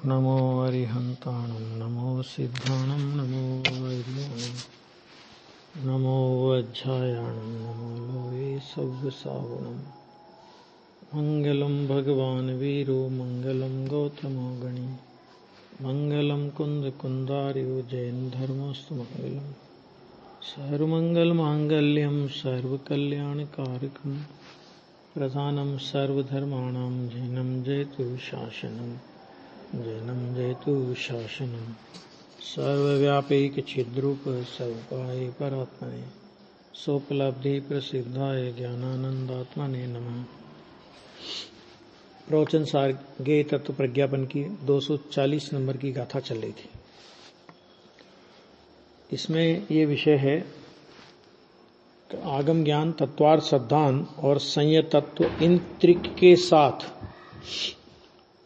नमो अरिहन्ताणं नमो सिद्धाणं नमो वैद्याणं नमो वज्झायाणं नमो लोये सव्यसावणं मङ्गलं भगवान् वीरो मङ्गलं गौतमो गणी मङ्गलं कुन्दकुन्दार्यो जैन धर्मस्तु मङ्गलम् सर्वमङ्गलमाङ्गल्यं सर्वकल्याणकारकं प्रधानं सर्वधर्माणां जैनं जयतु शासनम् जैनं जयतु शासनम् सर्वव्यापैकचिद्रूप सर्वपाये परात्मने सोपलब्धि प्रसिद्धाय ज्ञानानंदात्मने नमः। प्रवचन सार ज्ञेय तत्व प्रज्ञापन की 240 नंबर की गाथा चल रही थी। इसमें ये विषय है आगम ज्ञान, तत्वार्थ, सिद्धांत और संयत तत्व, इन त्रिक के साथ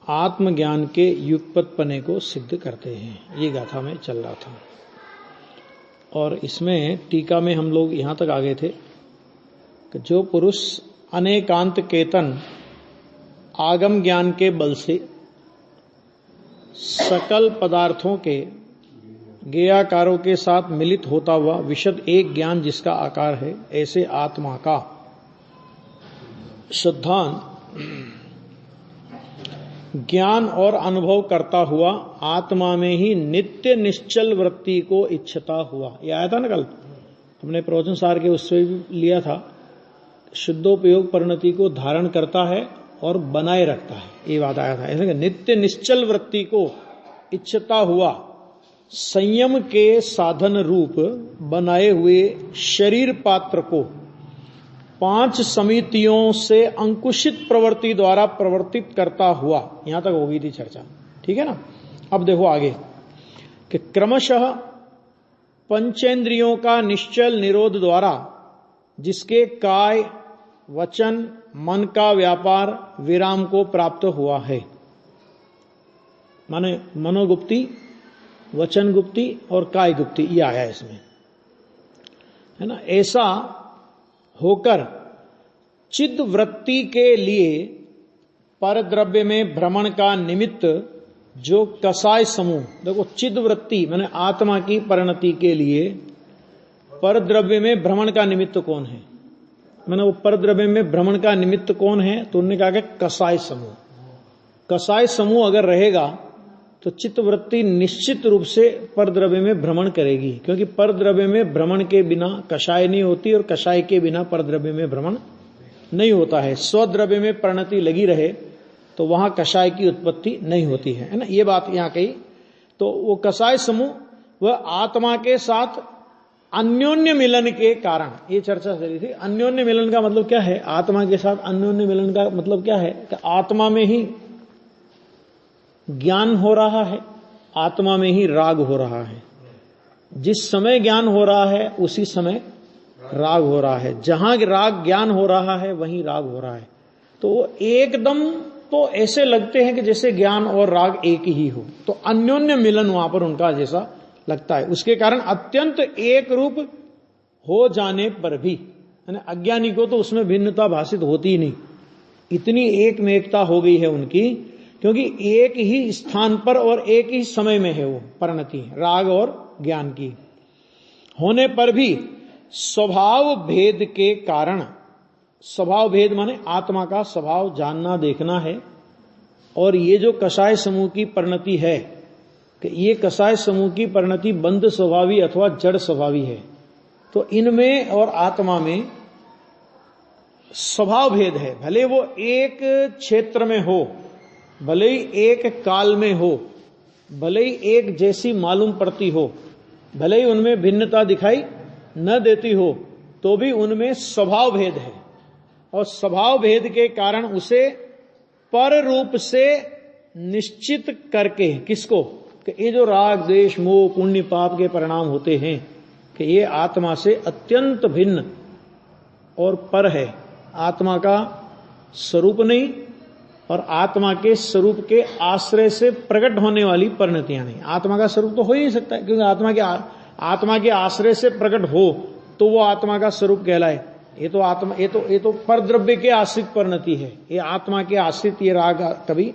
आत्मज्ञान के युगपतपने को सिद्ध करते हैं। ये गाथा में चल रहा था और इसमें टीका में हम लोग यहां तक आ गए थे कि जो पुरुष अनेकांत केतन आगम ज्ञान के बल से सकल पदार्थों के ज्ञेयाकारों के साथ मिलित होता हुआ विशद एक ज्ञान जिसका आकार है, ऐसे आत्मा का सिद्धांत ज्ञान और अनुभव करता हुआ आत्मा में ही नित्य निश्चल वृत्ति को इच्छता हुआ। ये आया था ना कल, हमने प्रवचन सार के उससे भी लिया था। शुद्धोपयोग परिणति को धारण करता है और बनाए रखता है, ये बात आया था। ऐसे नित्य निश्चल वृत्ति को इच्छता हुआ संयम के साधन रूप बनाए हुए शरीर पात्र को 5 समितियों से अंकुशित प्रवृत्ति द्वारा प्रवर्तित करता हुआ, यहां तक हो गई थी चर्चा, ठीक है ना। अब देखो आगे कि क्रमशः पंचेंद्रियों का निश्चल निरोध द्वारा जिसके काय, वचन, मन का व्यापार विराम को प्राप्त हुआ है, माने मनोगुप्ति, वचन गुप्ति और काय गुप्ति, ये आया इसमें, है ना। ऐसा होकर चिद वृत्ति के लिए परद्रव्य में भ्रमण का निमित्त जो कसाय समूह, देखो चिद वृत्ति माने आत्मा की परिणति के लिए परद्रव्य में भ्रमण का निमित्त कौन है, माने वो परद्रव्य में भ्रमण का निमित्त कौन है, तो उन्होंने कहा कि कसाय समूह। कसाय समूह अगर रहेगा तो चित्त वृत्ति निश्चित रूप से परद्रव्य में भ्रमण करेगी, क्योंकि परद्रव्य में भ्रमण के बिना कषाय नहीं होती और कषाय के बिना परद्रव्य में भ्रमण नहीं होता है। स्वद्रव्य में परिणति लगी रहे तो वहां कषाय की उत्पत्ति नहीं होती है ना। ये बात यहां कही। तो वो कषाय समूह वह आत्मा के साथ अन्योन्य मिलन के कारण, ये चर्चा चली थी। अन्योन्य मिलन का मतलब क्या है, आत्मा के साथ अन्योन्य मिलन का मतलब क्या है कि आत्मा में ही ज्ञान हो रहा है, आत्मा में ही राग हो रहा है। जिस समय ज्ञान हो रहा है उसी समय राग हो रहा है। जहां राग ज्ञान हो रहा है वहीं राग हो रहा है। तो वो एकदम तो ऐसे लगते हैं कि जैसे ज्ञान और राग एक ही हो, तो अन्योन्य मिलन वहां पर उनका जैसा लगता है। उसके कारण अत्यंत एक रूप हो जाने पर भी अज्ञानी को तो उसमें भिन्नता भाषित होती ही नहीं, इतनी एकमेकता हो गई है उनकी, क्योंकि एक ही स्थान पर और एक ही समय में है वो परिणति राग और ज्ञान की होने पर भी स्वभाव भेद के कारण, स्वभाव भेद माने आत्मा का स्वभाव जानना देखना है। और ये जो कषाय समूह की परिणति है कि ये कषाय समूह की परिणति बंध स्वभावी अथवा जड़ स्वभावी है, तो इनमें और आत्मा में स्वभाव भेद है। भले वो एक क्षेत्र में हो, भले ही एक काल में हो, भले ही एक जैसी मालूम पड़ती हो, भले ही उनमें भिन्नता दिखाई न देती हो, तो भी उनमें स्वभाव भेद है। और स्वभाव भेद के कारण उसे पर रूप से निश्चित करके, किसको, कि ये जो राग द्वेष मोह पुण्य पाप के परिणाम होते हैं कि ये आत्मा से अत्यंत भिन्न और पर है, आत्मा का स्वरूप नहीं और आत्मा के स्वरूप के आश्रय से प्रकट होने वाली परिणतियां नहीं। आत्मा का स्वरूप तो हो ही नहीं सकता, क्योंकि आत्मा के आश्रय से प्रकट हो तो वो आत्मा का स्वरूप कहलाए। ये तो परद्रव्य के आश्रित परिणति है, ये आत्मा के आश्रित ये राग कभी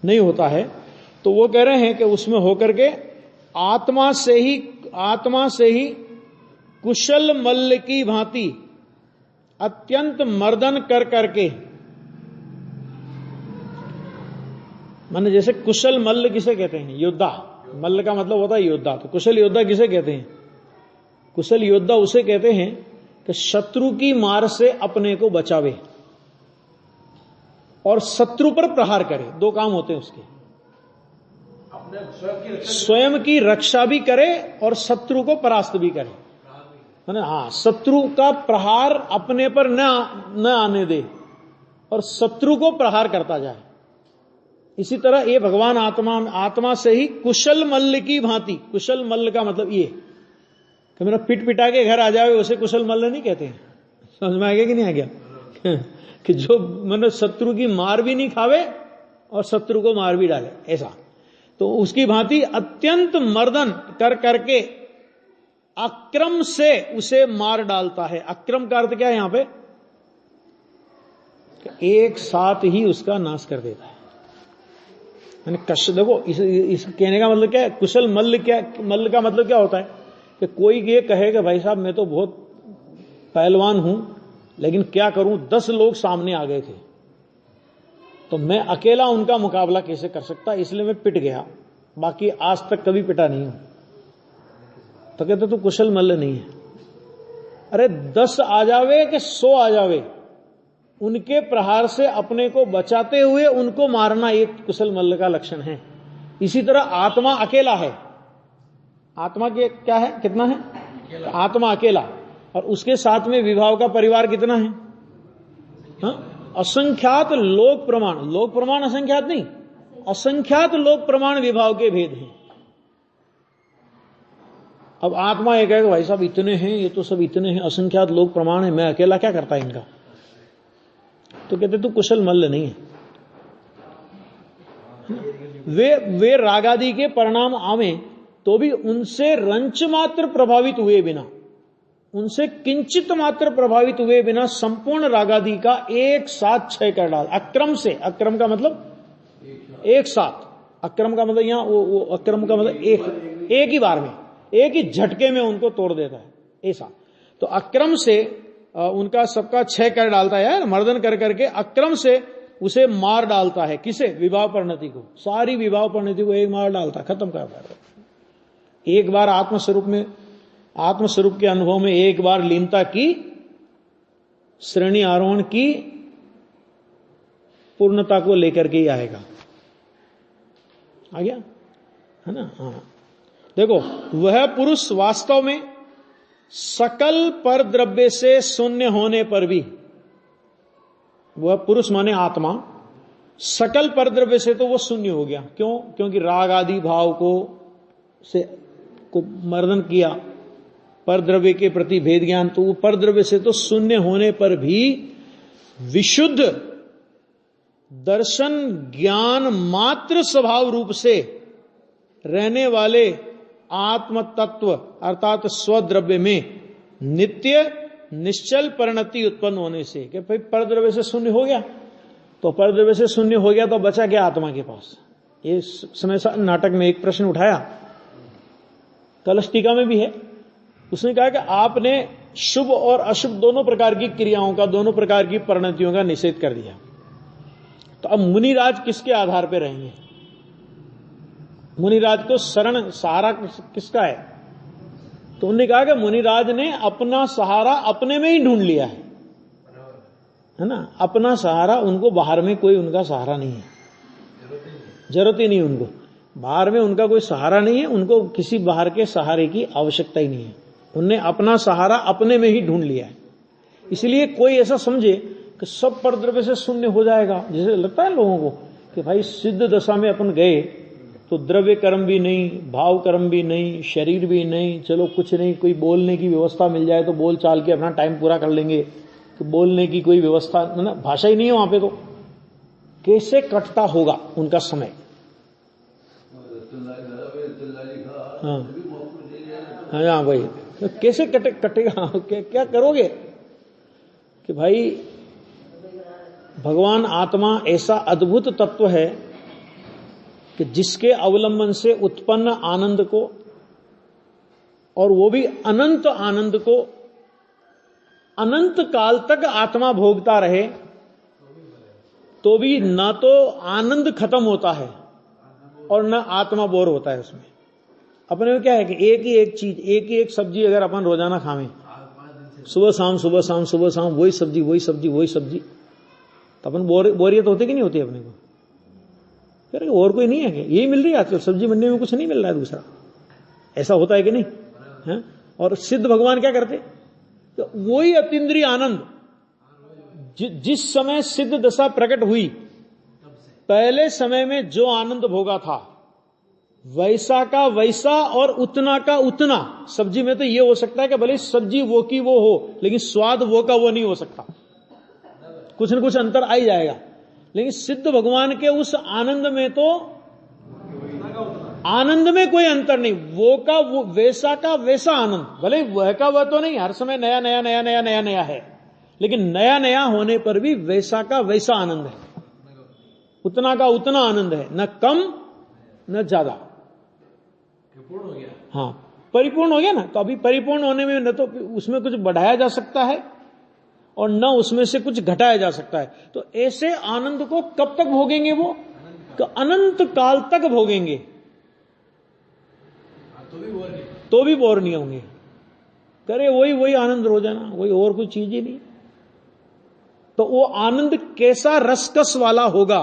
नहीं होता है। तो वो कह रहे हैं कि उसमें होकर के आत्मा से ही कुशल मल्ल की भांति अत्यंत मर्दन कर करके, माने जैसे कुशल मल्ल किसे कहते हैं? योद्धा। मल्ल का मतलब होता है योद्धा। तो कुशल योद्धा किसे कहते हैं? कुशल योद्धा उसे कहते हैं कि शत्रु की मार से अपने को बचावे और शत्रु पर प्रहार करे। दो काम होते हैं उसके, स्वयं की रक्षा भी करे और शत्रु को परास्त भी करे, है ना? हाँ, शत्रु का प्रहार अपने पर न आने दे और शत्रु को प्रहार करता जाए। इसी तरह ये भगवान आत्मा से ही कुशल मल्ल की भांति। कुशल मल्ल का मतलब ये कि मेरा पिट पिटा के घर आ जाए उसे कुशल मल्ल नहीं कहते हैं। समझ में आ गया कि नहीं आ गया? कि जो मतलब शत्रु की मार भी नहीं खावे और शत्रु को मार भी डाले, ऐसा। तो उसकी भांति अत्यंत मर्दन कर करके अक्रम से उसे मार डालता है। अक्रम का अर्थ क्या है यहां पे? एक साथ ही उसका नाश कर देता है। कष्ट देखो, इस कहने का मतलब क्या है? कुशल मल्ल मल्ल का मतलब क्या होता है कि कोई ये कहे कि भाई साहब मैं तो बहुत पहलवान हूं, लेकिन क्या करूं, 10 लोग सामने आ गए थे तो मैं अकेला उनका मुकाबला कैसे कर सकता, इसलिए मैं पिट गया, बाकी आज तक कभी पिटा नहीं हूं। तो कहते तो कुशल मल्ल नहीं है। अरे 10 आ जावे कि 100 आ जावे, उनके प्रहार से अपने को बचाते हुए उनको मारना एक कुशल मल्ल का लक्षण है। इसी तरह आत्मा अकेला है। आत्मा के क्या है, कितना है? आत्मा अकेला, और उसके साथ में विभाव का परिवार कितना है? हाँ? असंख्यात लोक प्रमाण, लोक प्रमाण असंख्यात नहीं, असंख्यात लोक प्रमाण विभाव के भेद हैं। अब आत्मा एक है कि भाई साहब इतने हैं, ये तो सब इतने हैं, असंख्यात लोक प्रमाण है, मैं अकेला क्या करता है इनका? तो कहते तू कुशल मल्ल नहीं है। वे रागादि के परिणाम आवे तो भी उनसे रंच मात्र प्रभावित हुए बिना, उनसे किंचित मात्र प्रभावित हुए बिना संपूर्ण रागादि का एक साथ क्षय कर डाल। अक्रम से, अक्रम का मतलब एक साथ, अक्रम का मतलब यहां वो अक्रम का मतलब एक ही बार में, एक ही झटके में उनको तोड़ देता है, ऐसा। तो अक्रम से उनका सबका क्षय कर डालता है, मर्दन कर करके अक्रम से उसे मार डालता है। किसे? विभाव परिणति को, सारी विभाव परिणति को एक मार डालता, खत्म कर देता है। एक बार आत्मस्वरूप के अनुभव में एक बार लीनता की, श्रेणी आरोहण की, पूर्णता को लेकर के ही आएगा। आ गया, है ना? हाँ, देखो, वह पुरुष वास्तव में सकल पर द्रव्य से शून्य होने पर भी, वह पुरुष माने आत्मा, सकल पर द्रव्य से तो वो शून्य हो गया। क्यों? क्योंकि राग आदि भाव को मर्दन किया, पर द्रव्य के प्रति भेद ज्ञान, तो वो पर द्रव्य से तो शून्य होने पर भी विशुद्ध दर्शन ज्ञान मात्र स्वभाव रूप से रहने वाले आत्म तत्व अर्थात स्वद्रव्य में नित्य निश्चल परिणति उत्पन्न होने से, कि भाई पर द्रव्य से शून्य हो गया, तो पर द्रव्य से शून्य हो गया तो बचा क्या आत्मा के पास? ये समय नाटक में एक प्रश्न उठाया, कलश टीका में भी है। उसने कहा कि आपने शुभ और अशुभ दोनों प्रकार की क्रियाओं का, दोनों प्रकार की परिणतियों का निषेध कर दिया, तो अब मुनिराज किसके आधार पर रहेंगे? मुनिराज को शरण सहारा किसका है? तो उन्होंने कहा कि मुनिराज ने अपना सहारा अपने में ही ढूंढ लिया है ना? अपना सहारा, उनको बाहर में कोई उनका सहारा नहीं है, जरूरत ही नहीं उनको, बाहर में उनका कोई सहारा नहीं है, उनको किसी बाहर के सहारे की आवश्यकता ही नहीं है। उनने अपना सहारा अपने में ही ढूंढ लिया है। इसलिए कोई ऐसा समझे कि सब पर द्रव्य से शून्य हो जाएगा, जैसे लगता है लोगों को कि भाई सिद्ध दशा में अपन गए तो द्रव्य कर्म भी नहीं, भाव कर्म भी नहीं, शरीर भी नहीं, चलो कुछ नहीं, कोई बोलने की व्यवस्था मिल जाए तो बोल चाल के अपना टाइम पूरा कर लेंगे, कि बोलने की कोई व्यवस्था ना, भाषा ही नहीं है वहां पे, तो कैसे कटता होगा उनका समय? हाँ भाई, तो कैसे कटेगा? क्या करोगे? कि भाई भगवान आत्मा ऐसा अद्भुत तत्व है कि जिसके अवलंबन से उत्पन्न आनंद को, और वो भी अनंत आनंद को, अनंत काल तक आत्मा भोगता रहे, तो भी ना तो आनंद खत्म होता है और ना आत्मा बोर होता है उसमें। अपने में क्या है कि एक ही एक चीज, एक ही एक सब्जी अगर अपन रोजाना खावें, सुबह शाम सुबह शाम सुबह शाम वही सब्जी वही सब्जी वही सब्जी, तो अपन बोरियत होती कि नहीं होती अपने को? फिर और कोई नहीं है कि यही मिल रही है आजकल, सब्जी मंडी में कुछ नहीं मिल रहा है दूसरा, ऐसा होता है कि नहीं है? और सिद्ध भगवान क्या करते? तो वही अतीन्द्रिय आनंद जिस समय सिद्ध दशा प्रकट हुई, पहले समय में जो आनंद भोगा था वैसा का वैसा और उतना का उतना। सब्जी में तो ये हो सकता है कि भले सब्जी वो की वो हो, लेकिन स्वाद वो का वो नहीं हो सकता, कुछ न कुछ अंतर आ ही जाएगा। लेकिन सिद्ध भगवान के उस आनंद में तो आनंद में कोई अंतर नहीं, वो का वो, वैसा का वैसा आनंद। भले वह का वह तो नहीं, हर समय नया नया नया नया नया नया है, लेकिन नया नया होने पर भी वैसा का वैसा आनंद है, उतना का उतना आनंद है, न कम न ज्यादा। हाँ, परिपूर्ण हो गया ना। तो अभी परिपूर्ण होने में न तो उसमें कुछ बढ़ाया जा सकता है और न उसमें से कुछ घटाया जा सकता है। तो ऐसे आनंद को कब तक भोगेंगे वो? तो अनंत काल तक भोगेंगे, तो भी बोर नहीं होंगे। करे वही वही आनंद रोजाना, वही, और कोई चीज ही नहीं। तो वो आनंद कैसा रसकस वाला होगा,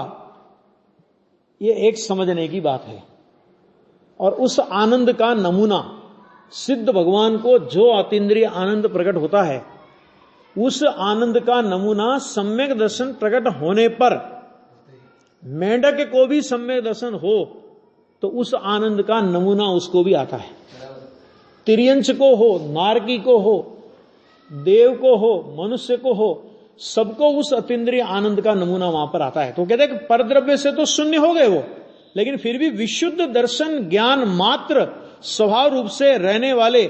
ये एक समझने की बात है। और उस आनंद का नमूना सिद्ध भगवान को जो अतीन्द्रिय आनंद प्रकट होता है, उस आनंद का नमूना सम्यक दर्शन प्रकट होने पर, मेंढक को भी सम्यक दर्शन हो तो उस आनंद का नमूना उसको भी आता है। तिर्यंच को हो, नारकी को हो, देव को हो, मनुष्य को हो, सबको उस अतीन्द्रिय आनंद का नमूना वहां पर आता है। तो कहते हैं कि परद्रव्य से तो शून्य हो गए वो, लेकिन फिर भी विशुद्ध दर्शन ज्ञान मात्र स्वभाव रूप से रहने वाले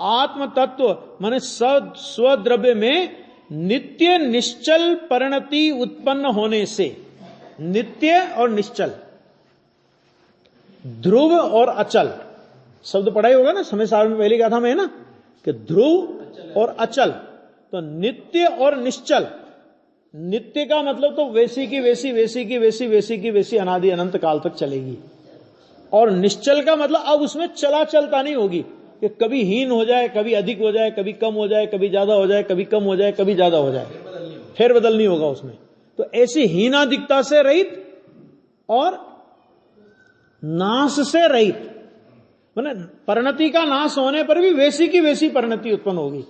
आत्म तत्व माने स्वद्रव्य में नित्य निश्चल परिणति उत्पन्न होने से, नित्य और निश्चल, ध्रुव और अचल शब्द पढ़ा ही होगा ना, समय सार में पहले कहा था मैं, ना, कि ध्रुव और अचल। तो नित्य और निश्चल, नित्य का मतलब तो वैसी की वैसी, वैसी की वैसी, वैसी की वैसी अनादि अनंत काल तक चलेगी। और निश्चल का मतलब अब उसमें चला चलता नहीं होगी कि कभी हीन हो जाए, कभी अधिक हो जाए, कभी कम हो जाए, कभी ज्यादा हो जाए, कभी कम हो जाए, कभी ज्यादा हो जाए, फेर बदल नहीं होगा उसमें। तो ऐसी हीनादिकता से रहित और नाश से रहित, माने परिणति का नाश होने पर भी वैसी की वैसी परिणति उत्पन्न होगी।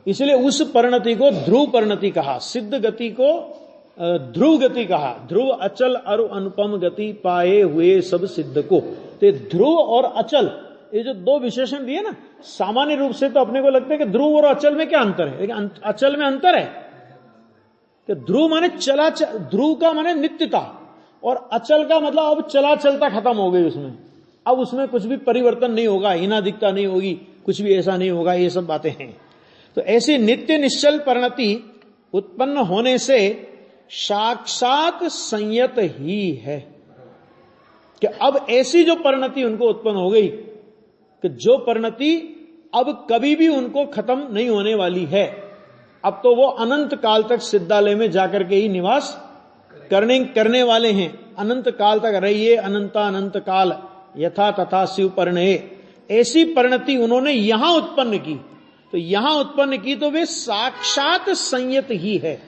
इसलिए उस परिणति को ध्रुव परिणति कहा, सिद्ध गति को ध्रुव गति कहा। ध्रुव अचल अरु अनुपम गति पाए हुए सब सिद्ध को। तो ध्रुव और अचल, ये जो दो विशेषण दिए ना, सामान्य रूप से तो अपने को लगता है कि ध्रुव और अचल में क्या अंतर है, लेकिन अचल में अंतर है कि ध्रुव माने चला, ध्रुव का माने नित्यता, और अचल का मतलब अब चला चलता खत्म हो गई उसमें, अब उसमें कुछ भी परिवर्तन नहीं होगा, हीनादिकता नहीं होगी, कुछ भी ऐसा नहीं होगा, ये सब बातें हैं। तो ऐसी नित्य निश्चल परिणति उत्पन्न होने से साक्षात संयत ही है कि अब ऐसी जो परिणति उनको उत्पन्न हो गई कि जो परिणति अब कभी भी उनको खत्म नहीं होने वाली है। अब तो वो अनंत काल तक सिद्धालय में जाकर के ही निवास करने वाले हैं। अनंत काल तक रहिए, अनंत काल यथा तथा शिव परिणय। ऐसी परिणति उन्होंने यहां उत्पन्न की। तो यहां उत्पन्न की तो वे साक्षात संयत ही है।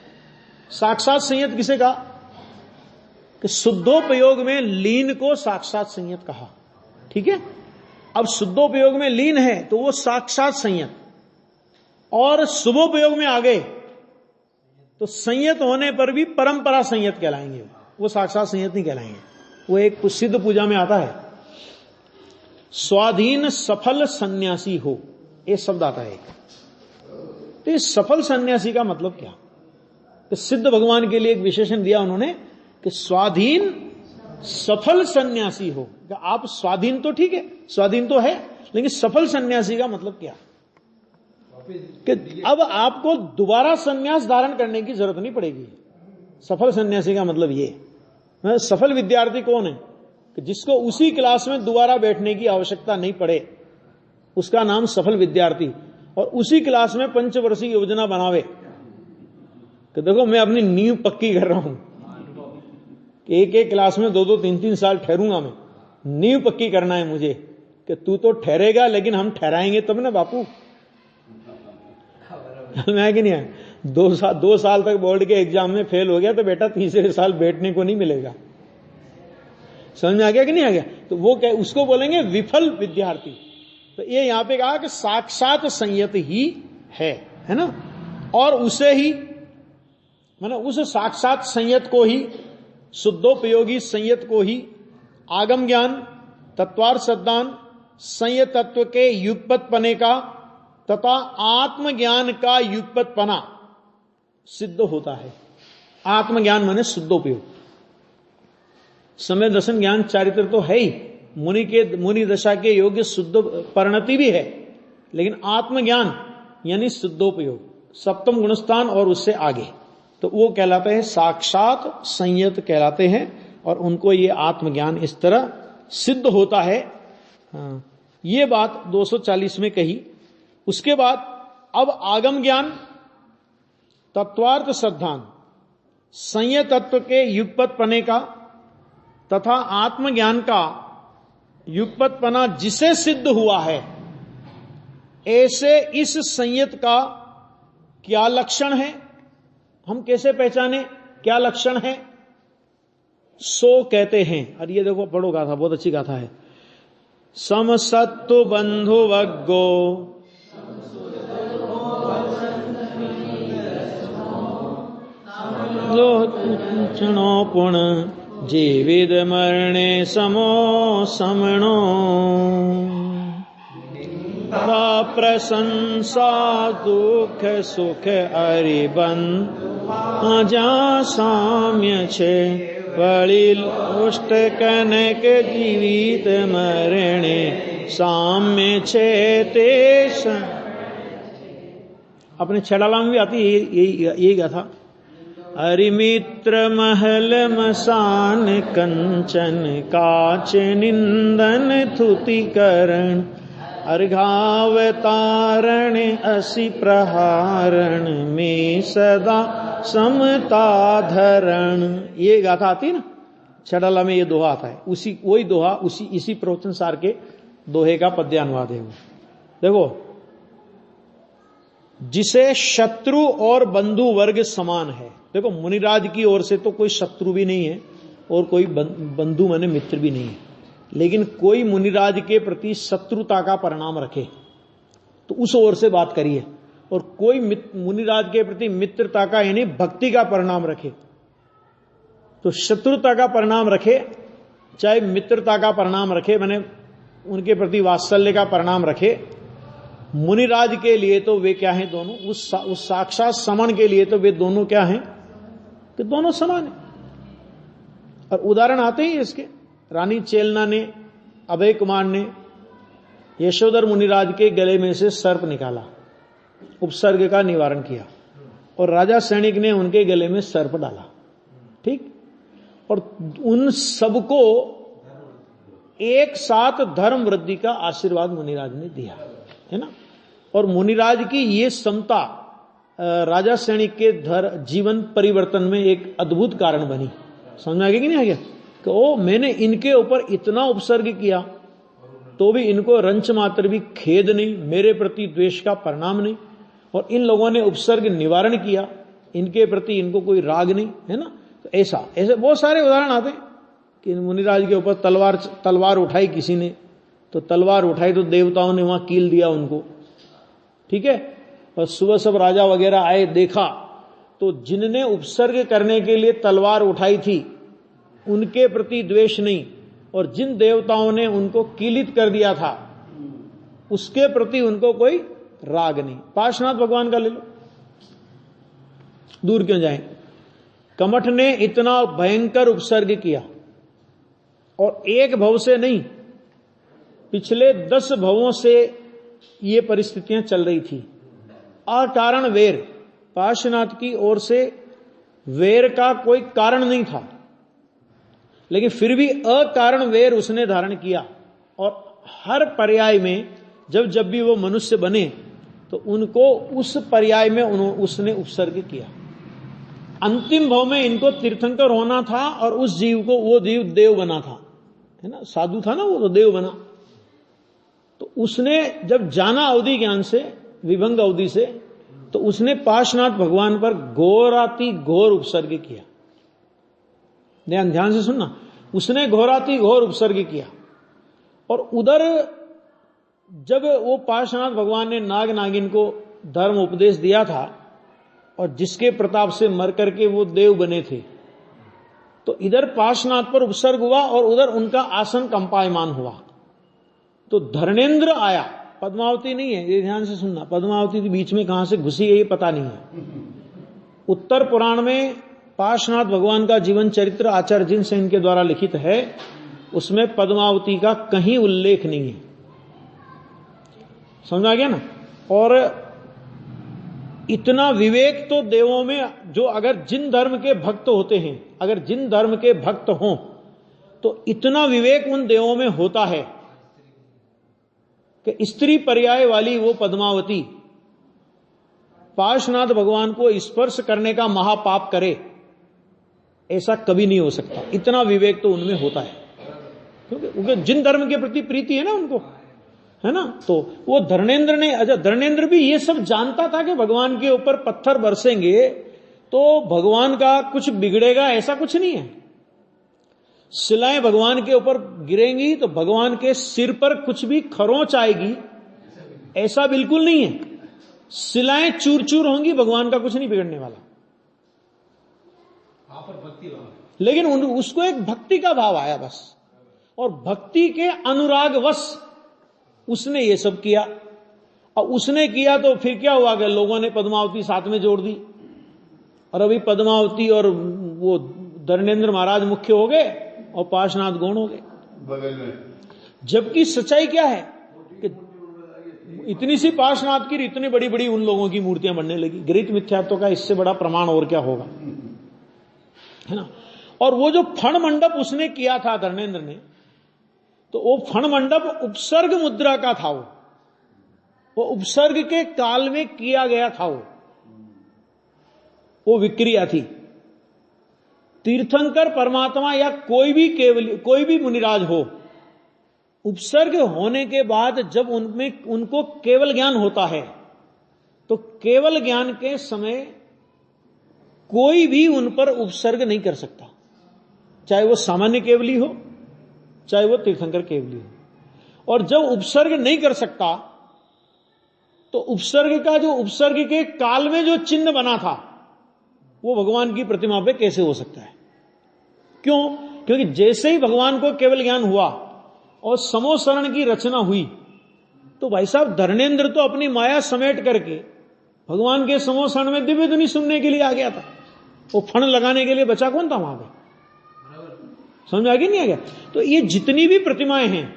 साक्षात संयत किसे कहा? कि शुद्धोपयोग में लीन को साक्षात संयत कहा। ठीक है, अब शुद्धोपयोग में लीन है तो वो साक्षात संयत, और शुभोपयोग में आ गए तो संयत होने पर भी परंपरा संयत कहलाएंगे, वो साक्षात संयत नहीं कहलाएंगे। वो एक सिद्ध पूजा में आता है, स्वाधीन सफल सन्यासी हो, ये शब्द आता है। तो इस सफल सन्यासी का मतलब क्या? तो सिद्ध भगवान के लिए एक विशेषण दिया उन्होंने कि स्वाधीन सफल सन्यासी हो। आप स्वाधीन तो ठीक है, स्वाधीन तो है, लेकिन सफल सन्यासी का मतलब क्या? कि अब आपको दोबारा सन्यास धारण करने की जरूरत नहीं पड़ेगी। सफल सन्यासी का मतलब ये। सफल विद्यार्थी कौन है? कि जिसको उसी क्लास में दोबारा बैठने की आवश्यकता नहीं पड़े, उसका नाम सफल विद्यार्थी। और उसी क्लास में पंचवर्षीय योजना बनावे कि देखो मैं अपनी नींव पक्की कर रहा हूं, एक एक क्लास में 2-2, 3-3 साल ठहरूंगा, मैं नींव पक्की करना है मुझे, कि तू तो ठहरेगा लेकिन हम ठहराएंगे तब ना बापू। मैं कि नहीं है, 2 साल तक बोर्ड के एग्जाम में फेल हो गया तो बेटा तीसरे साल बैठने को नहीं मिलेगा। समझ में आ गया कि नहीं आ गया? तो वो क्या, उसको बोलेंगे विफल विद्यार्थी। तो ये यहां पे कहा कि साक्षात संयत ही है ना, और उसे ही माने उस साक्षात संयत को ही, शुद्धोपयोगी संयत को ही आगम ज्ञान, तत्वार्थ सिद्धांत, संयत तत्व के युगपतपने का तथा आत्मज्ञान का युगपतपना सिद्ध होता है। आत्मज्ञान माने शुद्धोपयोग। समय दर्शन ज्ञान चारित्र तो है ही, मुनि दशा के योग्य शुद्ध परिणति भी है, लेकिन आत्मज्ञान यानी शुद्धोपयोग, सप्तम गुणस्थान और उससे आगे, तो वो कहलाते हैं साक्षात संयत कहलाते हैं, और उनको ये आत्मज्ञान इस तरह सिद्ध होता है। हाँ, ये बात 240 में कही। उसके बाद अब आगम ज्ञान, तत्वार्थ सिद्धांत, संयत तत्व के युगपतपने का तथा आत्मज्ञान का युगपतपना जिसे सिद्ध हुआ है, ऐसे इस संयत का क्या लक्षण है, हम कैसे पहचाने क्या लक्षण है, सो कहते हैं। और ये देखो पढ़ो गाथा, बहुत अच्छी गाथा है। समसत्तु बंधु वग्गो क्षणो पुण जीवित मरणे समो समणो प्रशंसा दुख सुख अरिबन जा साम्य छे वलिल उष्ट कनक जीवित मरणे साम्य छे तेष। अपने छड़ाला में भी आती है यही गाथा। अरिमित्र महल मसान कंचन काच निंदन थुतिकरण अर्घावतारण असि प्रहारण में सदा समता धरण। ये गाथा आती है ना छड़ाला में, ये दोहा आता है, उसी वही दोहा इसी प्रवचन सार के दोहे का पद्यानुवाद है वो। देखो, जिसे शत्रु और बंधु वर्ग समान है। देखो, मुनिराज की ओर से तो कोई शत्रु भी नहीं है और कोई बंधु माने मित्र भी नहीं है, लेकिन कोई मुनिराज के प्रति शत्रुता का परिणाम रखे तो उस ओर से बात करिए, और कोई मुनिराज के प्रति मित्रता का यानी भक्ति का परिणाम रखे तो शत्रुता का परिणाम रखे, चाहे मित्रता का परिणाम रखे, माने उनके प्रति वात्सल्य का परिणाम रखे। मुनिराज के लिए तो वे क्या हैं, दोनों उस साक्षात समन के लिए तो वे दोनों क्या हैं कि दोनों समान है। और उदाहरण आते ही इसके, रानी चेलना ने, अभय कुमार ने यशोधर मुनिराज के गले में से सर्प निकाला, उपसर्ग का निवारण किया, और राजा सैनिक ने उनके गले में सर्प डाला, ठीक। और उन सबको एक साथ धर्म वृद्धि का आशीर्वाद मुनिराज ने दिया, है ना। और मुनिराज की ये समता राजा सैनिक के जीवन परिवर्तन में एक अद्भुत कारण बनी। समझ में आ गया कि नहीं आ गया कि ओ मैंने इनके ऊपर इतना उपसर्ग किया तो भी इनको रंच मात्र भी खेद नहीं, मेरे प्रति द्वेष का परिणाम नहीं, और इन लोगों ने उपसर्ग निवारण किया, इनके प्रति इनको कोई राग नहीं, है ना। तो ऐसे बहुत सारे उदाहरण आते हैं कि मुनिराज के ऊपर तलवार उठाई किसी ने, तो तलवार उठाई तो देवताओं ने वहां कील दिया उनको, ठीक है। और सुबह सब राजा वगैरह आए, देखा तो जिनने उपसर्ग करने के लिए तलवार उठाई थी उनके प्रति द्वेष नहीं, और जिन देवताओं ने उनको कीलित कर दिया था उसके प्रति उनको कोई राग नहीं। पार्श्वनाथ भगवान का ले लो, दूर क्यों जाएं। कमठ ने इतना भयंकर उपसर्ग किया, और एक भव से नहीं, पिछले 10 भवों से ये परिस्थितियां चल रही थी। अकारण वेर, पार्श्वनाथ की ओर से वेर का कोई कारण नहीं था, लेकिन फिर भी अकारण वैर उसने धारण किया। और हर पर्याय में जब भी वो मनुष्य बने तो उनको उस पर्याय में उसने उपसर्ग किया। अंतिम भाव में इनको तीर्थंकर होना था और उस जीव को वो जीव देव बना था, है ना, साधु था ना, वो तो देव बना। तो उसने जब जाना अवधि ज्ञान से, विभंग अवधि से, तो उसने पार्श्वनाथ भगवान पर घोराति घोर उपसर्ग किया। ध्यान से सुनना, उसने घोराति घोर उपसर्ग किया। और उधर जब वो पार्श्वनाथ भगवान ने नाग नागिन को धर्म उपदेश दिया था और जिसके प्रताप से मर करके वो देव बने थे, तो इधर पार्श्वनाथ पर उपसर्ग हुआ और उधर उनका आसन कंपायमान हुआ। तो धर्मेंद्र आया, पद्मावती नहीं है, ये ध्यान से सुनना। पद्मावती के बीच में कहां से घुसी है ये पता नहीं है। उत्तर पुराण में पार्श्वनाथ भगवान का जीवन चरित्र आचार्य जिन सेन के द्वारा लिखित है, उसमें पद्मावती का कहीं उल्लेख नहीं है। समझा गया ना। और इतना विवेक तो देवों में, जो अगर जिन धर्म के भक्त होते हैं, अगर जिन धर्म के भक्त हों, तो इतना विवेक उन देवों में होता है कि स्त्री पर्याय वाली वो पद्मावती पार्श्वनाथ भगवान को स्पर्श करने का महापाप करे, ऐसा कभी नहीं हो सकता। इतना विवेक तो उनमें होता है, क्योंकि जिन धर्म के प्रति प्रीति है ना उनको, है ना। तो वो धर्मेंद्र ने, अच्छा धर्मेंद्र भी ये सब जानता था कि भगवान के ऊपर पत्थर बरसेंगे तो भगवान का कुछ बिगड़ेगा, ऐसा कुछ नहीं है। शिलाएं भगवान के ऊपर गिरेंगी तो भगवान के सिर पर कुछ भी खरोंच आएगी, ऐसा बिल्कुल नहीं है। शिलाएं चूर चूर होंगी, भगवान का कुछ नहीं बिगड़ने वाला। लेकिन उसको एक भक्ति का भाव आया बस, और भक्ति के अनुरागवश उसने ये सब किया। और उसने किया तो फिर क्या हुआ कि लोगों ने पद्मावती साथ में जोड़ दी, और अभी पद्मावती और वो धर्मेंद्र महाराज मुख्य हो गए और पार्श्वनाथ गौण हो गए बगल में। जबकि सच्चाई क्या है कि इतनी सी पार्श्वनाथ की इतनी बड़ी बड़ी उन लोगों की मूर्तियां बनने लगी। गृहीत मिथ्यात्व का इससे बड़ा प्रमाण और क्या होगा, है ना। और वो जो फण मंडप उसने किया था धर्मेंद्र ने, तो वो फण मंडप उपसर्ग मुद्रा का था। वो उपसर्ग के काल में किया गया था। वो विक्रिया थी। तीर्थंकर परमात्मा या कोई भी मुनिराज हो, उपसर्ग होने के बाद जब उनमें उनको केवल ज्ञान होता है, तो केवल ज्ञान के समय कोई भी उन पर उपसर्ग नहीं कर सकता, चाहे वो सामान्य केवली हो, चाहे वो तीर्थंकर केवली हो। और जब उपसर्ग नहीं कर सकता, तो उपसर्ग का जो उपसर्ग के काल में जो चिन्ह बना था, वो भगवान की प्रतिमा पे कैसे हो सकता है? क्यों? क्योंकि जैसे ही भगवान को केवल ज्ञान हुआ और समोसरण की रचना हुई, तो भाई साहब धर्मेंद्र तो अपनी माया समेट करके भगवान के समोसरण में दिव्य ध्वनि सुनने के लिए आ गया था। वो फण लगाने के लिए बचा कौन था वहां पे? समझ आ गया नहीं आ गया? तो ये जितनी भी प्रतिमाएं हैं,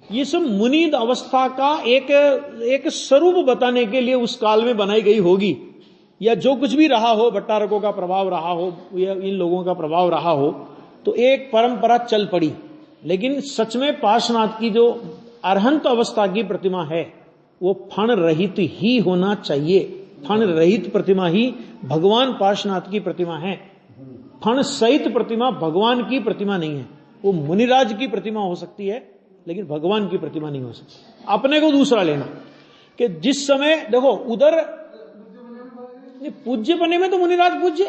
ये सब मुनीद अवस्था का एक स्वरूप बताने के लिए उस काल में बनाई गई होगी, या जो कुछ भी रहा हो, भट्टारकों का प्रभाव रहा हो या इन लोगों का प्रभाव रहा हो, तो एक परंपरा चल पड़ी। लेकिन सच में पार्श्वनाथ की जो अरहंत अवस्था की प्रतिमा है, वो फण रहित ही होना चाहिए। फण रहित प्रतिमा ही भगवान पार्श्वनाथ की प्रतिमा है। फण सहित प्रतिमा भगवान की प्रतिमा नहीं है। वो मुनिराज की प्रतिमा हो सकती है, लेकिन भगवान की प्रतिमा नहीं हो सकती। अपने को दूसरा लेना कि जिस समय देखो उधर पूज्य बने में तो मुनिराज पूज्य,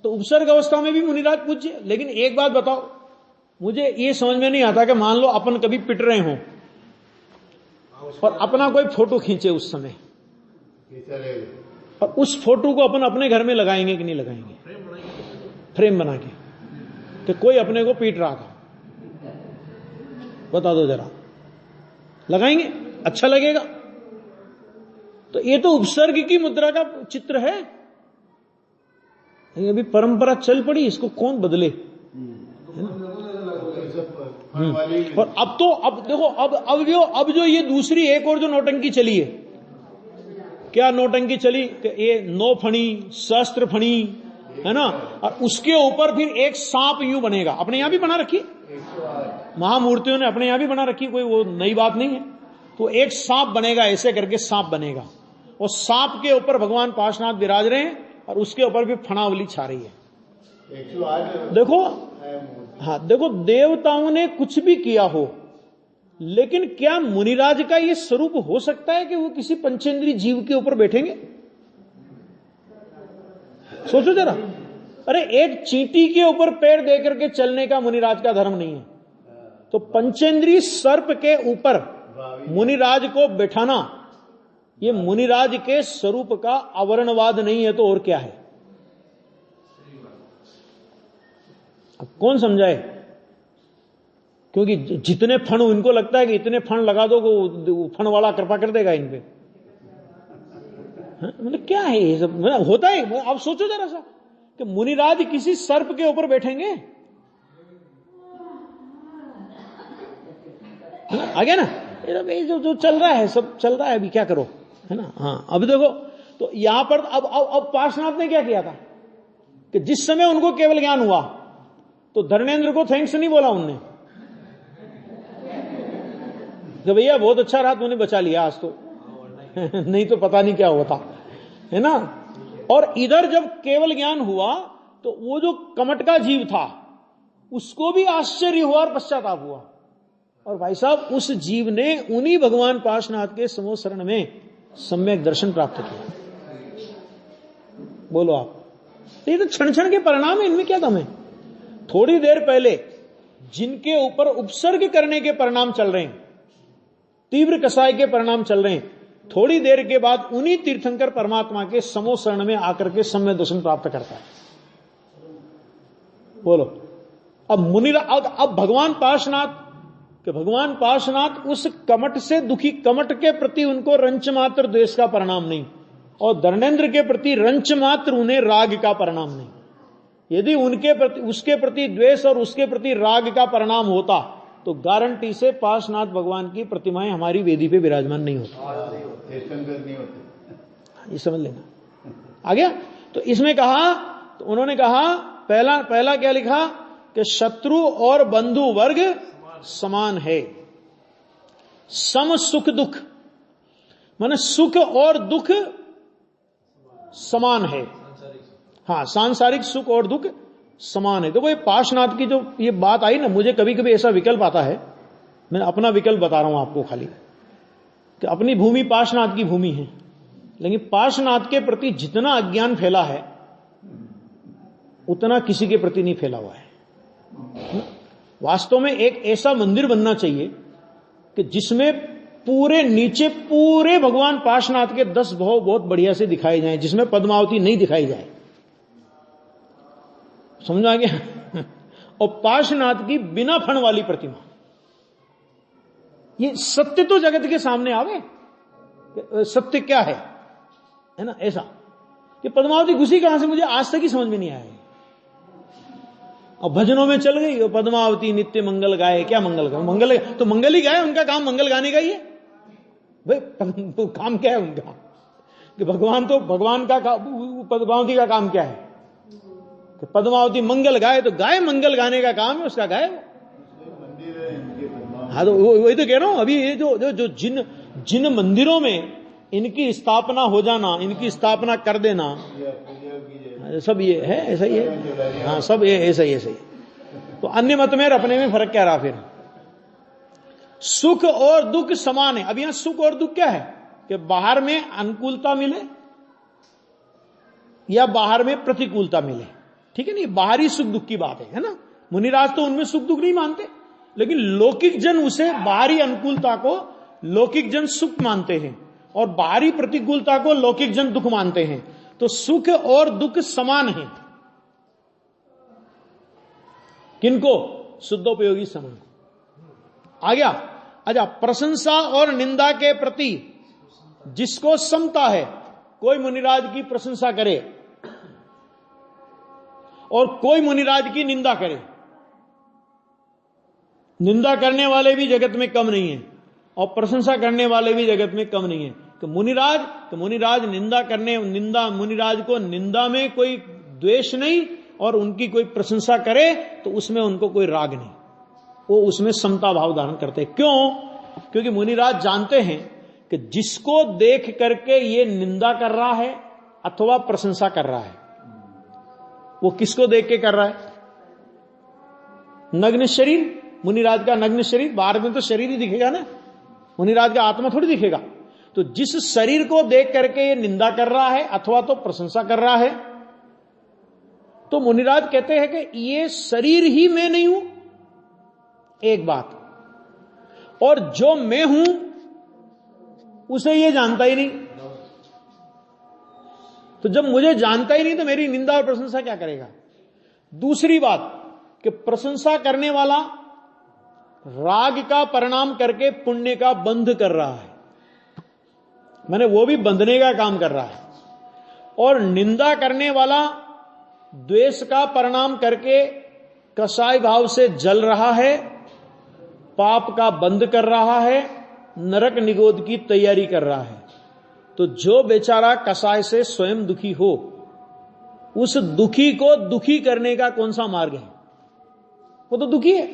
तो उपसर्ग अवस्था में भी मुनिराज पूज्य। लेकिन एक बात बताओ, मुझे ये समझ में नहीं आता कि मान लो अपन कभी पिट रहे हो और अपना कोई फोटो खींचे उस समय, और उस फोटो को अपन अपने घर में लगाएंगे कि नहीं लगाएंगे? फ्रेम बना के कि कोई अपने को पीट रहा था, बता दो जरा, लगाएंगे? अच्छा लगेगा? तो ये तो उपसर्ग की मुद्रा का चित्र है। अभी परंपरा चल पड़ी, इसको कौन बदले? और अब देखो, अब जो ये दूसरी एक और जो नौटंकी चली है, क्या नौटंकी चली कि ये 9 फणी, शस्त्र फणी, है ना, और उसके ऊपर फिर एक सांप यूं बनेगा। अपने यहां भी बना रखी महामूर्तियों ने, अपने यहां भी बना रखी, कोई वो नई बात नहीं है। तो एक सांप बनेगा, ऐसे करके सांप बनेगा, और सांप के ऊपर भगवान पार्श्वनाथ विराज रहे हैं, और उसके ऊपर भी फणावली छा रही है। देखो, हाँ देखो, देवताओं ने कुछ भी किया हो, लेकिन क्या मुनिराज का यह स्वरूप हो सकता है कि वो किसी पंचेंद्रीय जीव के ऊपर बैठेंगे? सोचो जरा। अरे एक चींटी के ऊपर पैर दे करके चलने का मुनिराज का धर्म नहीं है, तो पंचेंद्रीय सर्प के ऊपर मुनिराज को बैठाना, ये मुनिराज के स्वरूप का आवरणवाद नहीं है तो और क्या है? अब कौन समझाए? क्योंकि जितने फण, इनको लगता है कि इतने फण लगा दो को फण वाला कृपा कर देगा इन पे। मतलब क्या है ये सब? मतलब होता है। आप सोचो जरा सा कि मुनिराज किसी सर्प के ऊपर बैठेंगे? आ गया ना? ये जो चल रहा है, सब चल रहा है, अभी क्या करो, है ना। हाँ, अब देखो, तो यहां पर अब पार्श्वनाथ ने क्या किया था कि जिस समय उनको केवल ज्ञान हुआ तो धर्मेंद्र को थैंक्स नहीं बोला उनने कि भैया बहुत अच्छा रहा, तूने बचा लिया आज तो नहीं तो पता नहीं क्या होता, है ना। और इधर जब केवल ज्ञान हुआ तो वो जो कमट का जीव था उसको भी आश्चर्य हुआ और पश्चाताप हुआ, और भाई साहब उस जीव ने उन्हीं भगवान पार्श्वनाथ के समो शरण में सम्यक दर्शन प्राप्त किया। बोलो आप, ये तो क्षण क्षण के परिणाम है, इनमें क्या दम है? थोड़ी देर पहले जिनके ऊपर उपसर्ग करने के परिणाम चल रहे हैं, तीव्र कसाय के परिणाम चल रहे हैं, थोड़ी देर के बाद उन्हीं तीर्थंकर परमात्मा के समो शरण में आकर के सम्यक दर्शन प्राप्त करता है। बोलो, अब भगवान पार्श्वनाथ उस कमट से दुखी, कमट के प्रति उनको रंच मात्र द्वेष का परिणाम नहीं, और धर्मेंद्र के प्रति रंच मात्र उन्हें राग का परिणाम नहीं। यदि उनके प्रति, उसके प्रति द्वेष और उसके प्रति राग का परिणाम होता तो गारंटी से पार्श्वनाथ भगवान की प्रतिमाएं हमारी वेदी पे विराजमान नहीं होती। ये समझ लेना। आ गया? तो इसमें कहा, तो उन्होंने कहा पहला क्या लिखा कि शत्रु और बंधु वर्ग समान है, सम सुख दुख, माने सुख और दुख समान है। हाँ, सांसारिक सुख और दुख समान है। तो वो पार्श्वनाथ की जो ये बात आई ना, मुझे कभी कभी ऐसा विकल्प आता है, मैं अपना विकल्प बता रहा हूं आपको खाली, कि अपनी भूमि पार्श्वनाथ की भूमि है, लेकिन पार्श्वनाथ के प्रति जितना अज्ञान फैला है उतना किसी के प्रति नहीं फैला हुआ है। वास्तव में एक ऐसा मंदिर बनना चाहिए कि जिसमें पूरे नीचे पूरे भगवान पार्श्वनाथ के 10 भाव बहुत बढ़िया से दिखाए जाएं, जिसमें पद्मावती नहीं दिखाई जाए। समझा गया? और पार्श्वनाथ की बिना फण वाली प्रतिमा, ये सत्य तो जगत के सामने आवे, सत्य क्या है ना। ऐसा कि पद्मावती घुसी कहां से, मुझे आज तक ही समझ में नहीं आया। और भजनों में चल गई, और पद्मावती नित्य मंगल गाए। क्या मंगल गाए? मंगल तो मंगल ही गाए, उनका काम मंगल गाने का ही है भाई। काम क्या है उनका? कि भगवान का पद्मावती का काम क्या है कि पद्मावती मंगल गाए, तो गाए, मंगल गाने का काम है उसका, गाए। हाँ, तो वही तो कह रहा हूं। अभी ये जो जिन मंदिरों में इनकी स्थापना हो जाना, इनकी स्थापना कर देना, सब ये है, ऐसा ही है। हाँ, सब ये ऐसा ही है। तो अन्य मत में अपने में फर्क क्या रहा फिर? सुख और दुख समान है। अब यहां सुख और दुख क्या है कि बाहर में अनुकूलता मिले या बाहर में प्रतिकूलता मिले, ठीक है। नहीं, बाहरी सुख दुख की बात है ना। मुनिराज तो उनमें सुख दुख नहीं मानते, लेकिन लौकिक जन उसे बाहरी अनुकूलता को लौकिक जन सुख मानते हैं और बाहरी प्रतिकूलता को लौकिक जन दुख मानते हैं। तो सुख और दुख समान है। किनको? शुद्धोपयोगी समान। आ गया? अच्छा, प्रशंसा और निंदा के प्रति जिसको समता है, कोई मुनिराज की प्रशंसा करे और कोई मुनिराज की निंदा करे। निंदा करने वाले भी जगत में कम नहीं है और प्रशंसा करने वाले भी जगत में कम नहीं है। तो मुनिराज निंदा मुनिराज को निंदा में कोई द्वेष नहीं और उनकी कोई प्रशंसा करे तो उसमें उनको कोई राग नहीं, वो उसमें समता भाव धारण करते हैं। क्यों? क्योंकि मुनिराज जानते हैं कि जिसको देख करके ये निंदा कर रहा है अथवा प्रशंसा कर रहा है, वो किसको देख के कर रहा है? नग्न शरीर, मुनिराज का नग्न शरीर, बाहर में तो शरीर ही दिखेगा ना, मुनिराज का आत्मा थोड़ी दिखेगा। तो जिस शरीर को देख करके ये निंदा कर रहा है अथवा तो प्रशंसा कर रहा है, तो मुनिराज कहते हैं कि ये शरीर ही मैं नहीं हूं, एक बात, और जो मैं हूं उसे ये जानता ही नहीं। तो जब मुझे जानता ही नहीं तो मेरी निंदा और प्रशंसा क्या करेगा? दूसरी बात कि प्रशंसा करने वाला राग का परिणाम करके पुण्य का बंध कर रहा है, माने वो भी बंधने का काम कर रहा है, और निंदा करने वाला द्वेष का परिणाम करके कसाय भाव से जल रहा है, पाप का बंध कर रहा है, नरक निगोद की तैयारी कर रहा है। तो जो बेचारा कसाय से स्वयं दुखी हो, उस दुखी को दुखी करने का कौन सा मार्ग है? वो तो दुखी है।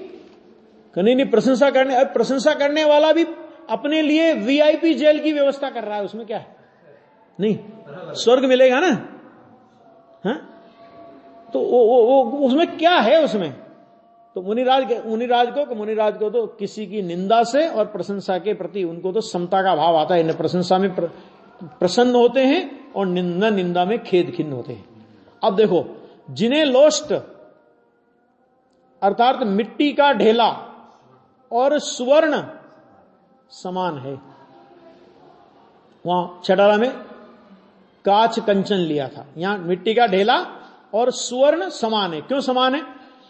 नहीं प्रशंसा करने वाला भी अपने लिए वीआईपी जेल की व्यवस्था कर रहा है, उसमें क्या है? नहीं, स्वर्ग मिलेगा ना, हाँ? तो वो उसमें क्या है उसमें? तो मुनिराज को तो किसी की निंदा से और प्रशंसा के प्रति उनको तो समता का भाव आता है। न प्रशंसा में प्रसन्न होते हैं और निंदा में खेद खिन्न होते हैं। अब देखो, जिन्हें लोष्ट अर्थात मिट्टी का ढेला और सुवर्ण समान है, वहां छटारा में काच कंचन लिया था, यहां मिट्टी का ढेला और सुवर्ण समान है। क्यों समान है?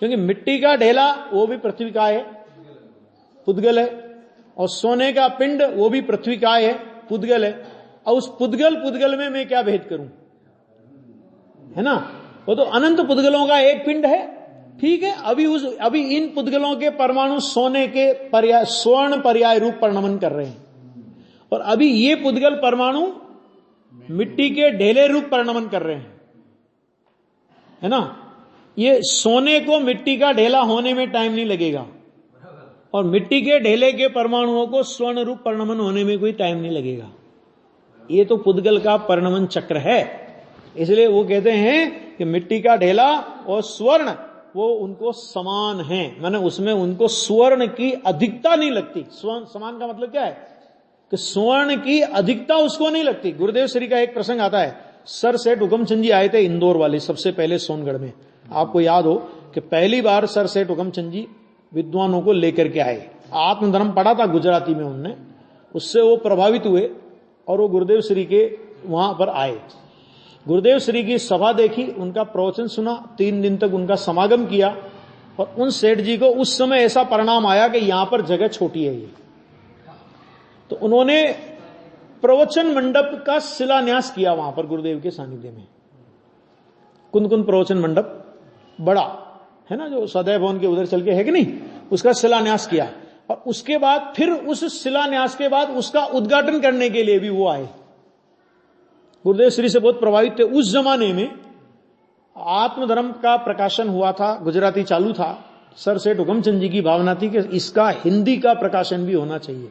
क्योंकि मिट्टी का ढेला वो भी पृथ्वी का है, पुद्गल है, और सोने का पिंड वो भी पृथ्वी का है, पुद्गल है। और उस पुद्गल में मैं क्या भेद करूं, है ना? वो तो अनंत पुद्गलों का एक पिंड है, ठीक है। अभी इन पुद्गलों के परमाणु सोने के पर्याय, स्वर्ण पर्याय रूप परिणमन कर रहे हैं, और अभी ये पुद्गल परमाणु मिट्टी के ढेले रूप परिणमन कर रहे हैं, है ना? ये सोने को मिट्टी का ढेला होने में टाइम नहीं लगेगा, और मिट्टी के ढेले के परमाणुओं को स्वर्ण रूप परिणमन होने में कोई टाइम नहीं लगेगा। ये तो पुद्गल का परिणमन चक्र है। इसलिए वो कहते हैं कि मिट्टी का ढेला और स्वर्ण वो उनको समान है, माने उसमें उनको स्वर्ण की अधिकता नहीं लगती। समान का मतलब क्या है? कि स्वर्ण की अधिकता उसको नहीं लगती। गुरुदेव श्री का एक प्रसंग आता है, सर सेठ हुकमचंद जी आए थे इंदौर वाले, सबसे पहले सोनगढ़ में। आपको याद हो कि पहली बार सर सेठ हुकमचंद जी विद्वानों को लेकर के आए। आत्मधर्म पढ़ा था गुजराती में उनने, उससे वो प्रभावित हुए और वो गुरुदेव श्री के वहां पर आए। गुरुदेव श्री की सभा देखी, उनका प्रवचन सुना, 3 दिन तक उनका समागम किया, और उन सेठ जी को उस समय ऐसा परिणाम आया कि यहां पर जगह छोटी है ये, तो उन्होंने प्रवचन मंडप का शिलान्यास किया वहां पर गुरुदेव के सानिध्य में। कुंद प्रवचन मंडप बड़ा है ना, जो सदैव भवन के उधर चल के है कि नहीं, उसका शिलान्यास किया। और उसके बाद फिर उस शिलान्यास के बाद उसका उद्घाटन करने के लिए भी वो आए। गुरुदेव श्री से बहुत प्रभावित थे। उस जमाने में आत्मधर्म का प्रकाशन हुआ था, गुजराती चालू था। सर सेठ हुकमचंद जी की भावना थी कि इसका हिंदी का प्रकाशन भी होना चाहिए।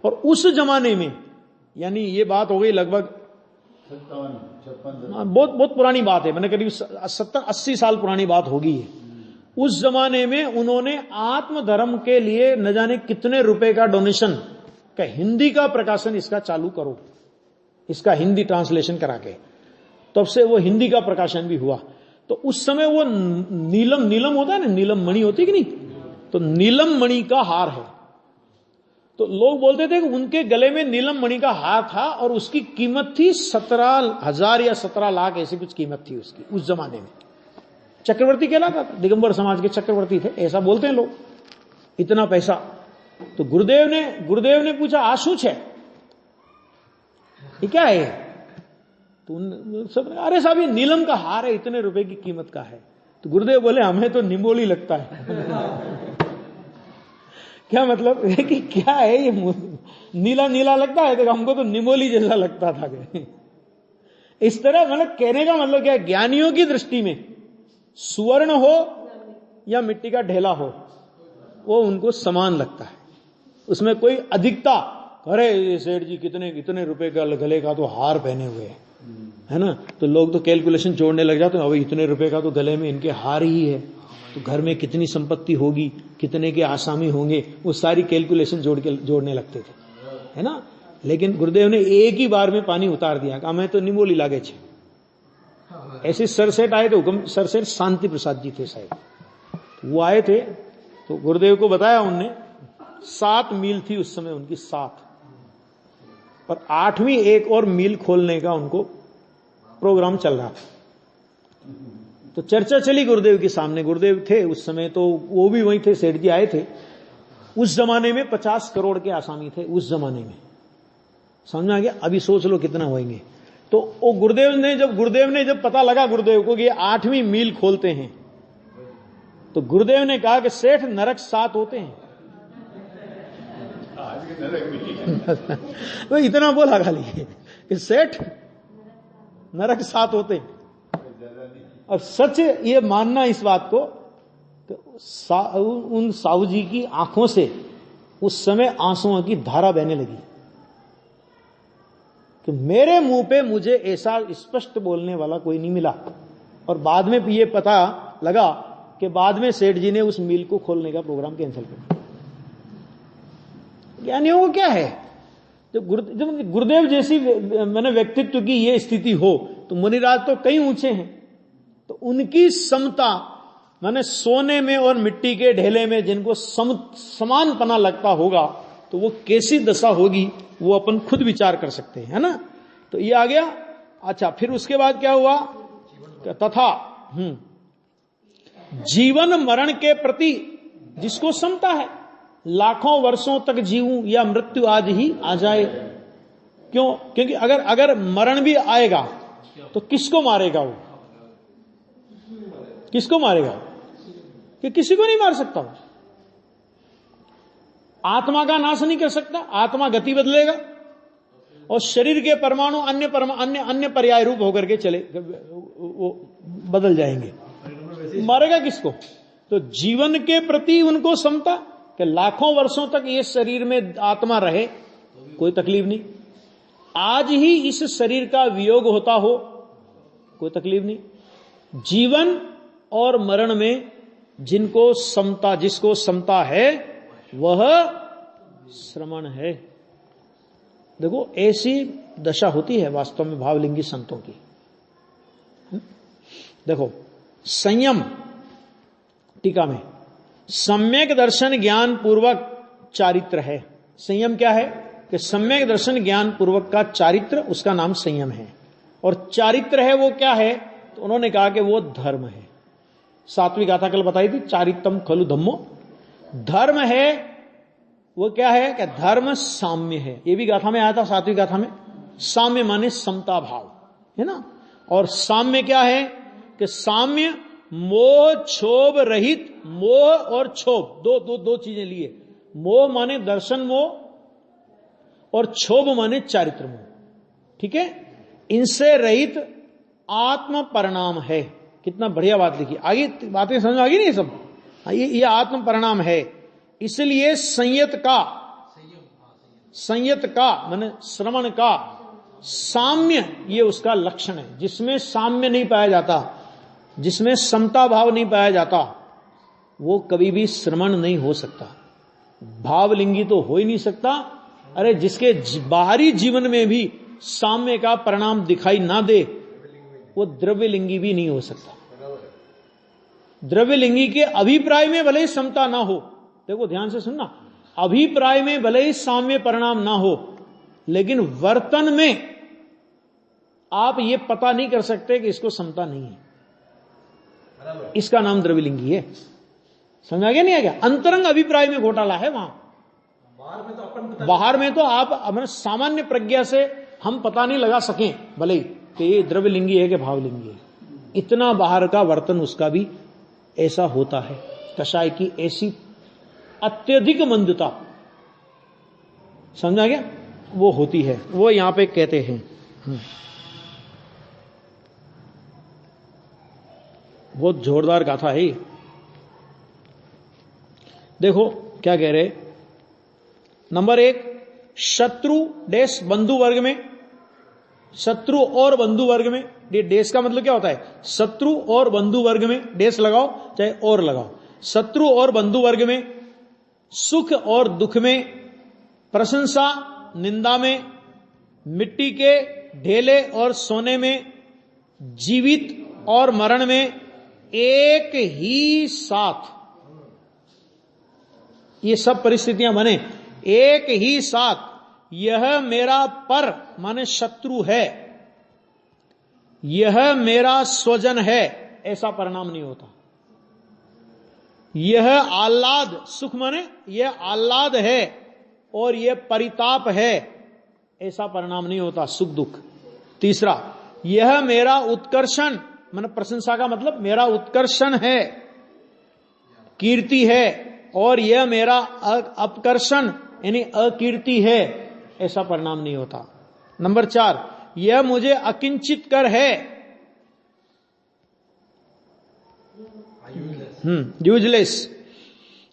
और उस जमाने में, यानी ये बात हो गई लगभग 57 बहुत पुरानी बात है, मैंने करीब 70-80 साल पुरानी बात होगी है। उस जमाने में उन्होंने आत्मधर्म के लिए न जाने कितने रुपए का डोनेशन, का हिंदी का प्रकाशन इसका चालू करो, इसका हिंदी ट्रांसलेशन करा के, तब से वो हिंदी का प्रकाशन भी हुआ। तो उस समय वो नीलम होता है ना, नीलम मणि होती है कि नहीं, तो नीलम मणि का हार है। तो लोग बोलते थे कि उनके गले में नीलम मणि का हार था और उसकी कीमत थी 17,000 या 17 लाख, ऐसी कुछ कीमत थी उसकी उस जमाने में। चक्रवर्ती कहलाता था, दिगंबर समाज के चक्रवर्ती थे, ऐसा बोलते हैं लोग, इतना पैसा। तो गुरुदेव ने पूछा, आशुच है, ये क्या है? तो सब, अरे साहब ये नीलम का हार है, इतने रुपए की कीमत का है। तो गुरुदेव बोले, हमें तो निमोली लगता है। क्या मतलब है कि क्या है ये, नीला नीला लगता है, तो हमको तो निमोली जैसा लगता था। इस तरह मतलब कहने का मतलब क्या है, ज्ञानियों की दृष्टि में सुवर्ण हो या मिट्टी का ढेला हो वो उनको समान लगता है, उसमें कोई अधिकता, अरे ये सेठ जी कितने कितने रुपए का गले का तो हार पहने हुए है ना, तो लोग तो कैलकुलेशन जोड़ने लग जाते हैं, अभी इतने रुपए का तो गले में इनके हार ही है, तो घर में कितनी संपत्ति होगी, कितने के आसामी होंगे, वो सारी कैलकुलेशन जोड़ने लगते थे, है ना। लेकिन गुरुदेव ने एक ही बार में पानी उतार दिया, कहा मैं तो निमोली लागे छे। ऐसे सरसेठ आए थे, हुक्म सरसेठ शांति प्रसाद जी थे शायद, वो आए थे तो गुरुदेव को बताया उनने, 7 मील थी उस समय उनकी, 7, पर 8वीं एक और मील खोलने का उनको प्रोग्राम चल रहा था। तो चर्चा चली गुरुदेव के सामने, गुरुदेव थे उस समय, तो वो भी वहीं थे, सेठ जी आए थे। उस जमाने में 50 करोड़ के आसामी थे उस जमाने में, समझ में आ गया। अभी सोच लो कितना होंगे। तो वो गुरुदेव ने जब पता लगा गुरुदेव को कि ये 8वीं मील खोलते हैं, तो गुरुदेव ने कहा कि सेठ नरक 7 होते हैं। वो इतना बोला खाली कि सेठ नरक 7 होते हैं। और सच ये मानना इस बात को, उन साहू जी की आंखों से उस समय आंसुओं की धारा बहने लगी कि मेरे मुंह पे मुझे ऐसा स्पष्ट बोलने वाला कोई नहीं मिला। और बाद में भी ये पता लगा कि बाद में सेठ जी ने उस मिल को खोलने का प्रोग्राम कैंसिल कर दिया। ज्ञानियों को क्या है, जब गुरुदेव जैसी मैंने व्यक्तित्व की ये स्थिति हो, तो मुनिराज तो कई ऊंचे हैं, तो उनकी समता माने सोने में और मिट्टी के ढेले में जिनको समानपना लगता होगा, तो वो कैसी दशा होगी वो अपन खुद विचार कर सकते हैं, है ना। तो ये आ गया। अच्छा, फिर उसके बाद क्या हुआ, तथा जीवन मरण के प्रति जिसको समता है, लाखों वर्षों तक जीऊं या मृत्यु आज ही आ जाए। क्यों? क्योंकि अगर मरण भी आएगा तो किसको मारेगा वो, किसको मारेगा? कि किसी को नहीं मार सकता वो। आत्मा का नाश नहीं कर सकता, आत्मा गति बदलेगा और शरीर के परमाणु अन्य पर्याय रूप होकर के चले वो बदल जाएंगे, मारेगा किसको? तो जीवन के प्रति उनको समता कि लाखों वर्षों तक ये शरीर में आत्मा रहे, कोई तकलीफ नहीं। आज ही इस शरीर का वियोग होता हो, कोई तकलीफ नहीं। जीवन और मरण में जिसको समता है वह श्रमण है। देखो ऐसी दशा होती है वास्तव में भावलिंगी संतों की। देखो संयम, टीका में, सम्यक दर्शन ज्ञान पूर्वक चारित्र है। संयम क्या है कि सम्यक दर्शन ज्ञान पूर्वक का चारित्र, उसका नाम संयम है। और चारित्र है वो क्या है, तो उन्होंने कहा कि वो धर्म है। 7वीं गाथा कल बताई थी, चारित्रम खलु धम्मो। धर्म है वो क्या है कि धर्म साम्य है। ये भी गाथा में आया था, 7वीं गाथा में। साम्य माने समता भाव, है ना। और साम्य क्या है कि साम्य मोह क्षोभ रहित, मोह और क्षोभ दो चीजें लिए। मोह माने दर्शन मोह और क्षोभ माने चारित्र मोह, ठीक है। इनसे रहित आत्म परिणाम है। कितना बढ़िया बात लिखी, आगे बातें समझ आ गई नहीं सब। ये आत्म परिणाम है। इसलिए संयत का माने श्रवण का साम्य, ये उसका लक्षण है। जिसमें साम्य नहीं पाया जाता, जिसमें समता भाव नहीं पाया जाता, वो कभी भी श्रवण नहीं हो सकता। भावलिंगी तो हो ही नहीं सकता। अरे जिसके बाहरी जीवन में भी साम्य का परिणाम दिखाई ना दे, वो द्रव्यलिंगी भी नहीं हो सकता। द्रव्यलिंगी के अभिप्राय में भले ही समता ना हो, देखो ध्यान से सुनना, अभिप्राय में भले ही साम्य परिणाम ना हो, लेकिन वर्तन में आप ये पता नहीं कर सकते कि इसको समता नहीं है, इसका नाम द्रव्यलिंगी है। समझा गया नहीं आ गया? अंतरंग अभिप्राय में घोटाला है वहां। बाहर में तो आप अपने सामान्य प्रज्ञा से हम पता नहीं लगा सकें भले ही कि ये द्रव्यलिंगी है कि भावलिंगी है। इतना बाहर का वर्तन उसका भी ऐसा होता है। कषाय की ऐसी अत्यधिक मंदता, समझा गया, वो होती है। वो यहां पे कहते हैं बहुत जोरदार गाथा है ये। देखो क्या कह रहे, नंबर 1, शत्रु डेस बंधु वर्ग में, शत्रु और बंधु वर्ग में, ये डेस का मतलब क्या होता है, शत्रु और बंधु वर्ग में, डेस लगाओ चाहे और लगाओ, शत्रु और बंधु वर्ग में, सुख और दुख में, प्रशंसा निंदा में, मिट्टी के ढेले और सोने में, जीवित और मरण में, एक ही साथ, ये सब परिस्थितियां बने एक ही साथ, यह मेरा पर माने शत्रु है, यह मेरा स्वजन है, ऐसा परिणाम नहीं होता। यह आह्लाद, सुख माने यह आह्लाद है और यह परिताप है, ऐसा परिणाम नहीं होता, सुख दुख। तीसरा, यह मेरा उत्कर्षण, माने प्रशंसा का मतलब मेरा उत्कर्षण है, कीर्ति है, और यह मेरा अपकर्षण यानी अकीर्ति है, ऐसा परिणाम नहीं होता। नंबर 4, यह मुझे अकिंचित कर है, यूजलेस,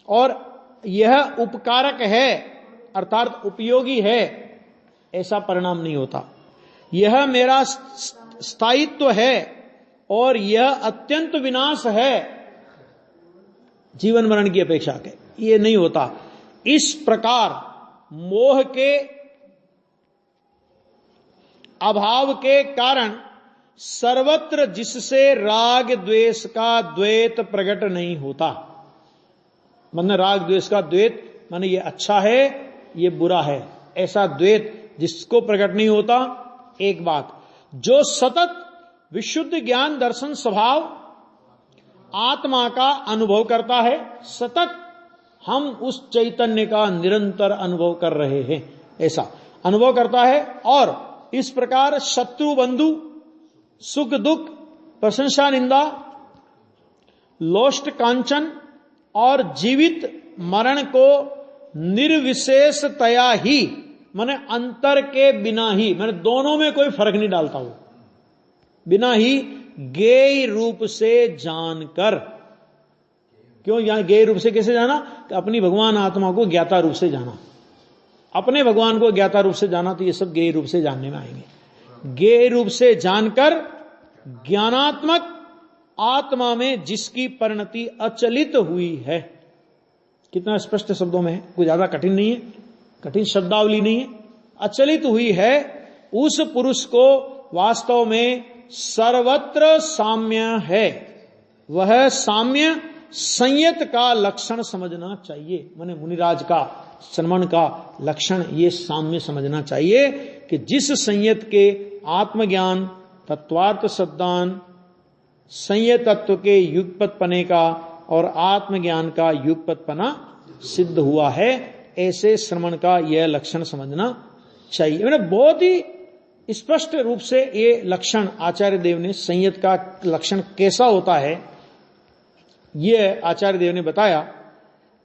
और यह उपकारक है अर्थात उपयोगी है, ऐसा परिणाम नहीं होता। यह मेरा स्थायित्व है और यह अत्यंत विनाश है, जीवन मरण की अपेक्षा के, ये नहीं होता। इस प्रकार मोह के अभाव के कारण सर्वत्र जिससे राग द्वेष का द्वैत प्रकट नहीं होता, मतलब राग द्वेष का द्वैत माने ये अच्छा है ये बुरा है, ऐसा द्वैत जिसको प्रकट नहीं होता। एक बात, जो सतत विशुद्ध ज्ञान दर्शन स्वभाव आत्मा का अनुभव करता है, सतत हम उस चैतन्य का निरंतर अनुभव कर रहे हैं, ऐसा अनुभव करता है, और इस प्रकार शत्रु बंधु, सुख दुख, प्रशंसा निंदा, लोष्ट कांचन और जीवित मरण को निर्विशेषतया ही, माने अंतर के बिना ही, माने दोनों में कोई फर्क नहीं डालता हूं, बिना ही ज्ञेय रूप से जानकर। क्यों यहां ज्ञेय रूप से कैसे जाना, कि अपनी भगवान आत्मा को ज्ञाता रूप से जाना, अपने भगवान को ज्ञाता रूप से जाना, तो ये सब ज्ञेय रूप से जानने में आएंगे। ज्ञेय रूप से जानकर ज्ञानात्मक आत्मा में जिसकी परिणति अचलित हुई है, कितना स्पष्ट शब्दों में है, कोई ज्यादा कठिन नहीं है, कठिन शब्दावली नहीं है, अचलित हुई है, उस पुरुष को वास्तव में सर्वत्र साम्य है। वह साम्य संयत का लक्षण समझना चाहिए, माने मुनिराज का श्रमण का लक्षण ये साम्य समझना चाहिए, कि जिस संयत के आत्मज्ञान तत्वार्थ सद्दान संयत तत्व के युगपतपने का और आत्मज्ञान का युगपतपना सिद्ध हुआ है, ऐसे श्रमण का यह लक्षण समझना चाहिए। मैंने बहुत ही स्पष्ट रूप से ये लक्षण आचार्य देव ने, संयत का लक्षण कैसा होता है ये आचार्य देव ने बताया।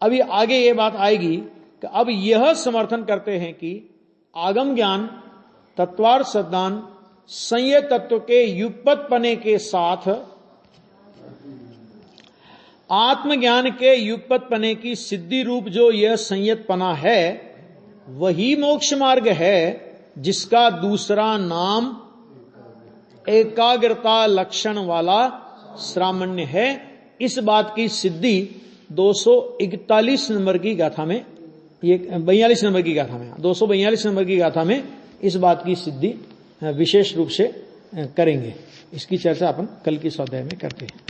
अभी आगे ये बात आएगी कि अब यह समर्थन करते हैं कि आगम ज्ञान तत्वार्थ सद्दान संयत तत्व के युगपतपने के साथ आत्मज्ञान के युगपतपने की सिद्धि रूप जो यह संयतपना है, वही मोक्ष मार्ग है, जिसका दूसरा नाम एकाग्रता लक्षण वाला श्रामण्य है। इस बात की सिद्धि 241 नंबर की गाथा में, ये 42 नंबर की गाथा में, 242 नंबर की गाथा में इस बात की सिद्धि विशेष रूप से करेंगे। इसकी चर्चा अपन कल की स्वाध्याय में करते हैं।